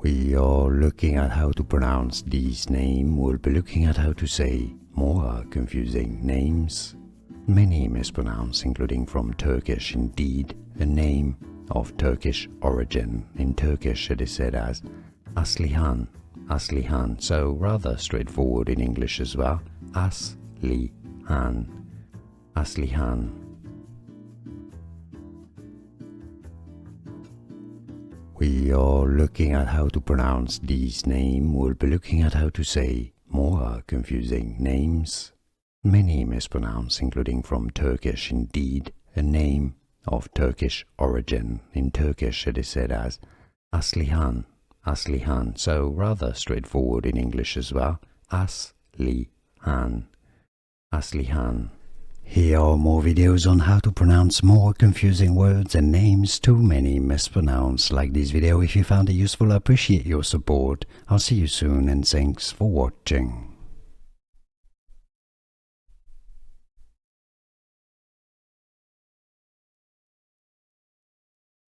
We are looking at how to pronounce these names. We'll be looking at how to say more confusing names. Many mispronounced, including from Turkish. Indeed, a name of Turkish origin. In Turkish it is said as Aslihan, Aslihan, so rather straightforward in English as well. Aslihan, Aslihan. We are looking at how to pronounce these names. We'll be looking at how to say more confusing names. Many mispronounced, including from Turkish. Indeed, a name of Turkish origin. In Turkish it is said as Aslihan, Aslihan, so rather straightforward in English as well. Aslihan, Aslihan. Here are more videos on how to pronounce more confusing words and names too many mispronounced. Like this video if you found it useful. I appreciate your support. I'll see you soon and thanks for watching.